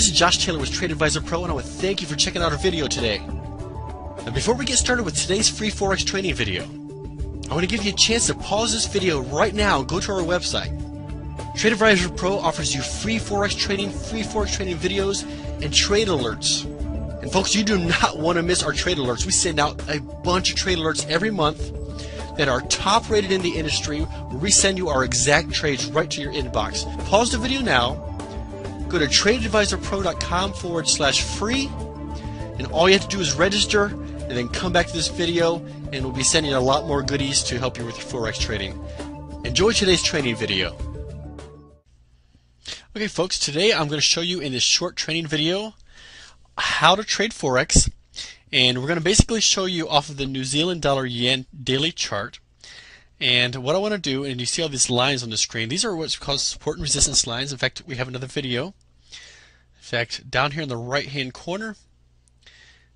this is Josh Taylor with Trade Advisor Pro, and I want to thank you for checking out our video today. Now, before we get started with today's free Forex training video, I want to give you a chance to pause this video right now and go to our website. Trade Advisor Pro offers you free Forex trading videos, and trade alerts. And folks, you do not want to miss our trade alerts. We send out a bunch of trade alerts every month that are top rated in the industry, where we send you our exact trades right to your inbox. Pause the video now. Go to tradeadvisorpro.com/free, and all you have to do is register and then come back to this video, and we'll be sending you a lot more goodies to help you with your Forex trading. Enjoy today's training video. Okay folks, today I'm going to show you in this short training video how to trade Forex, and we're going to basically show you off of the New Zealand dollar yen daily chart. And what I want to do, and you see all these lines on the screen, these are what's called support and resistance lines. In fact, we have another video. In fact, down here in the right hand corner,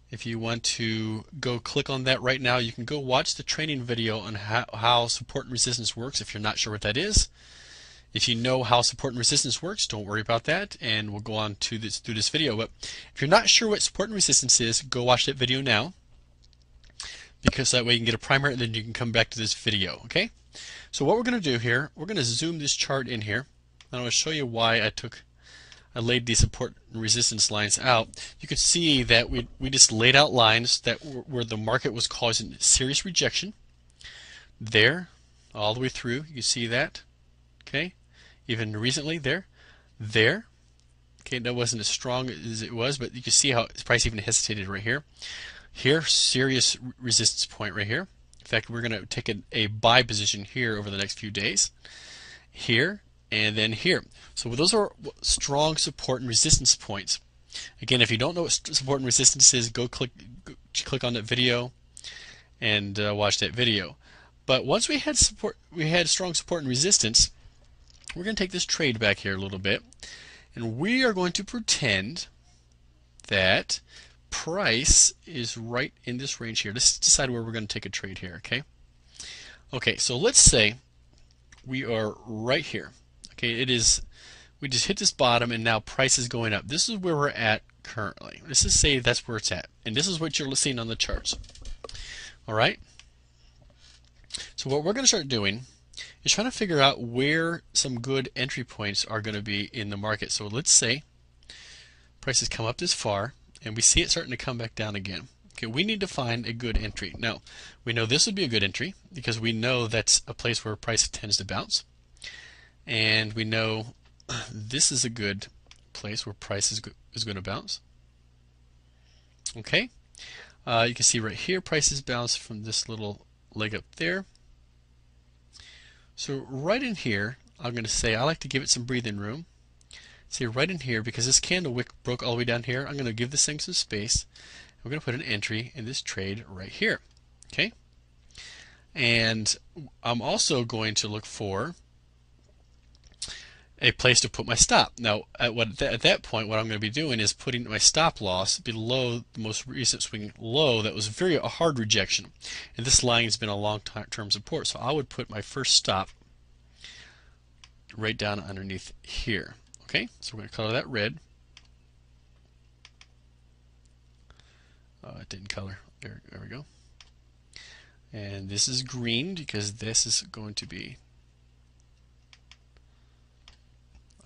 if you want to go click on that right now, you can go watch the training video on how support and resistance works if you're not sure what that is. If you know how support and resistance works, don't worry about that, and we'll go on to through this video. But if you're not sure what support and resistance is, go watch that video now, because that way you can get a primer and then you can come back to this video. Okay? So what we're going to do here, we're going to zoom this chart in here. I'm going to show you why I laid these support and resistance lines out. You can see that we just laid out lines that where the market was causing serious rejection. There, all the way through, you see that. Okay, even recently there. Okay, that wasn't as strong as it was, but you can see how the price even hesitated right here. Here, serious resistance point right here. In fact, we're going to take a buy position here over the next few days. Here, and then here. So those are strong support and resistance points. Again, if you don't know what support and resistance is, go click on that video and watch that video. But once we had strong support and resistance, we're going to take this trade back here a little bit, and we are going to pretend that price is right in this range here. Let's decide where we're going to take a trade here. Okay, so let's say we are right here. Okay, we just hit this bottom, and now price is going up. This is where we're at currently. Let's just say that's where it's at, and this is what you're seeing on the charts. All right, so what we're going to start doing is trying to figure out where some good entry points are going to be in the market. So let's say prices come up this far, and we see it starting to come back down again. Okay, we need to find a good entry. Now, we know this would be a good entry because we know that's a place where price tends to bounce, and we know this is a good place where price is going to bounce. Okay, you can see right here prices bounce from this little leg up there. So right in here, I'm going to say I like to give it some breathing room. See, right in here, because this candle wick broke all the way down here, I'm going to give this thing some space. We're going to put an entry in this trade right here. Okay, and I'm also going to look for a place to put my stop. Now, at that point, what I'm going to be doing is putting my stop loss below the most recent swing low that was a hard rejection. And this line has been a long-term support, so I would put my first stop right down underneath here. Okay, so we're going to color that red. It didn't color. There we go. And this is green because this is going to be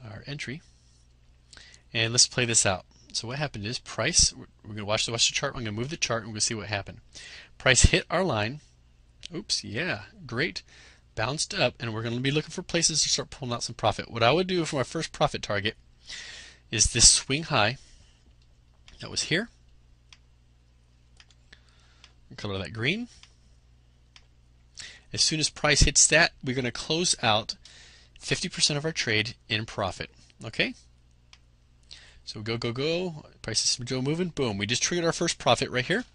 our entry. And let's play this out. So what happened is price, we're going to watch the chart. I'm going to move the chart and we're going to see what happened. Price hit our line. Oops, yeah, great. Bounced up, and we're going to be looking for places to start pulling out some profit. What I would do for my first profit target is this swing high that was here. Color that green. As soon as price hits that, we're going to close out 50% of our trade in profit. Okay? So go, prices go moving, boom. We just triggered our first profit right here.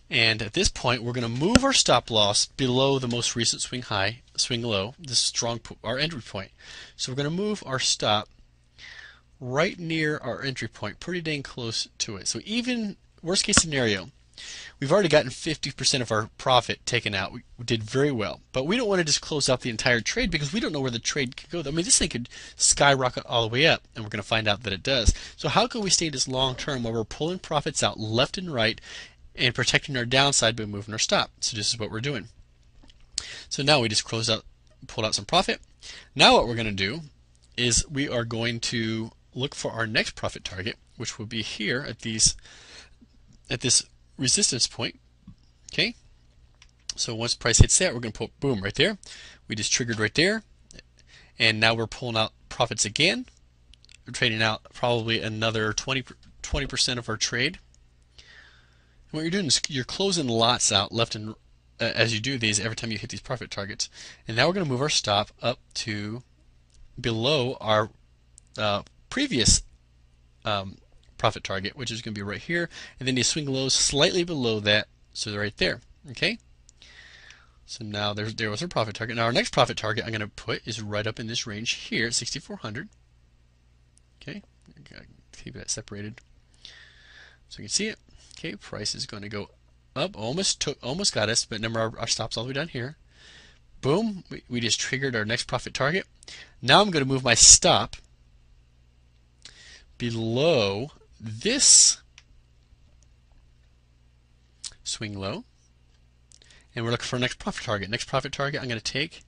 And at this point, we're going to move our stop loss below the most recent swing high, swing low, this our entry point. So we're going to move our stop right near our entry point, pretty dang close to it. So even worst case scenario, We've already gotten 50% of our profit taken out. We did very well. But we don't want to just close out the entire trade because we don't know where the trade could go. I mean, this thing could skyrocket all the way up, and we're going to find out that it does. So how can we stay this long term while we're pulling profits out left and right and protecting our downside by moving our stop? So this is what we're doing. So now we just pulled out some profit. Now what we're going to do is we are going to look for our next profit target, which will be here at this resistance point. Okay, so once price hits that, we're going to put boom right there. We just triggered right there, and now we're pulling out profits again. We're trading out probably another 20% of our trade. And what you're doing is you're closing lots out left and as you do these every time you hit these profit targets. And now we're going to move our stop up to below our previous profit target, which is going to be right here, and then you swing lows slightly below that, so they're right there. Okay, so now there was our profit target. Now our next profit target I'm going to put is right up in this range here at 6,400. Okay, keep that separated so you can see it. Okay, price is going to go up, almost got us, but remember our stop's all the way down here. Boom, we just triggered our next profit target. Now I'm going to move my stop below this swing low, and we're looking for our next profit target. Next profit target I'm going to take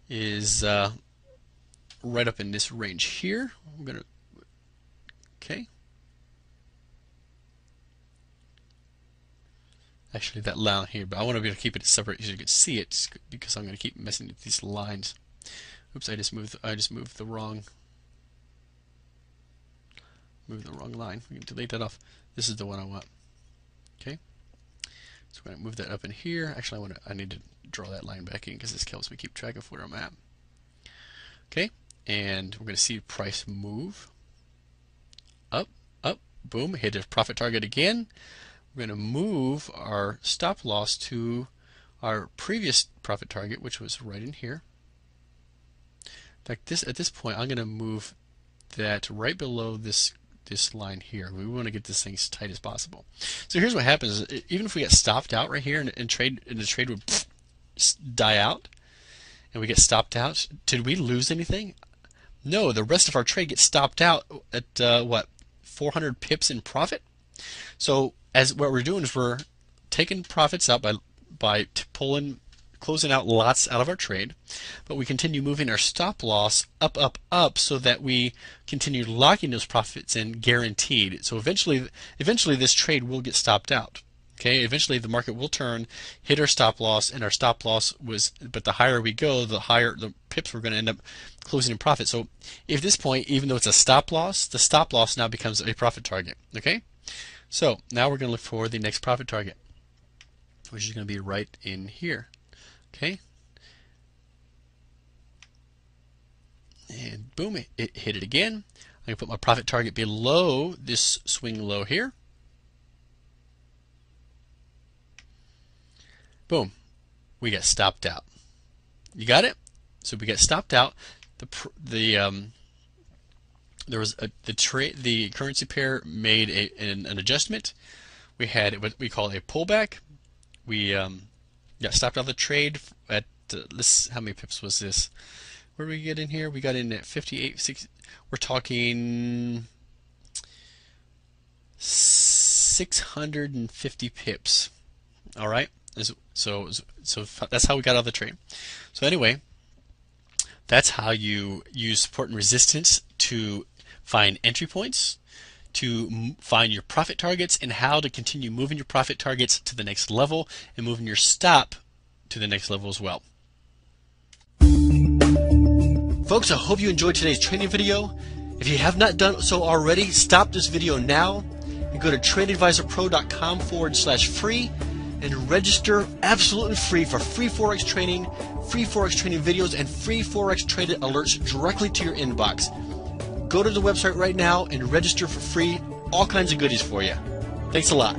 is right up in this range here. I'm going to, okay, actually that line here, but I want to be able to keep it separate so you can see it because I'm going to keep messing with these lines. Oops, I just moved the wrong line. We can delete that off. This is the one I want. Okay, so we're going to move that up in here. Actually, I need to draw that line back in because this helps me keep track of where I'm at. Okay, and we're going to see price move up, up, boom, hit a profit target again. We're going to move our stop loss to our previous profit target, which was right in here. In fact, at this point, I'm going to move that right below this line here. We want to get this thing as tight as possible. So here's what happens: even if we get stopped out right here, and the trade would die out, and we get stopped out, did we lose anything? No, the rest of our trade gets stopped out at what, 400 pips in profit. So what we're doing is we're taking profits out by closing out lots out of our trade, but we continue moving our stop loss up, up, up, so that we continue locking those profits in guaranteed. So eventually this trade will get stopped out. Okay, eventually the market will turn, hit our stop loss, and our stop loss was, but the higher we go, the higher the pips we're going to end up closing in profit. So at this point, even though it's a stop loss, the stop loss now becomes a profit target. Okay, so now we're going to look for the next profit target, which is going to be right in here. Okay, and boom, it hit it again. I'm going to put my profit target below this swing low here. Boom, we got stopped out. You got it? So we got stopped out. There was the currency pair made an adjustment. We had what we call a pullback. We got stopped out of the trade at how many pips was this? Where did we get in here? We got in at 58. 60, we're talking 650 pips. All right. So that's how we got out of the trade. So anyway, that's how you use support and resistance to find entry points, to find your profit targets, and how to continue moving your profit targets to the next level and moving your stop to the next level as well. Folks, I hope you enjoyed today's training video. If you have not done so already, stop this video now and go to tradeadvisorpro.com/free and register absolutely free for free Forex training videos, and free Forex traded alerts directly to your inbox. Go to the website right now and register for free. All kinds of goodies for you. Thanks a lot.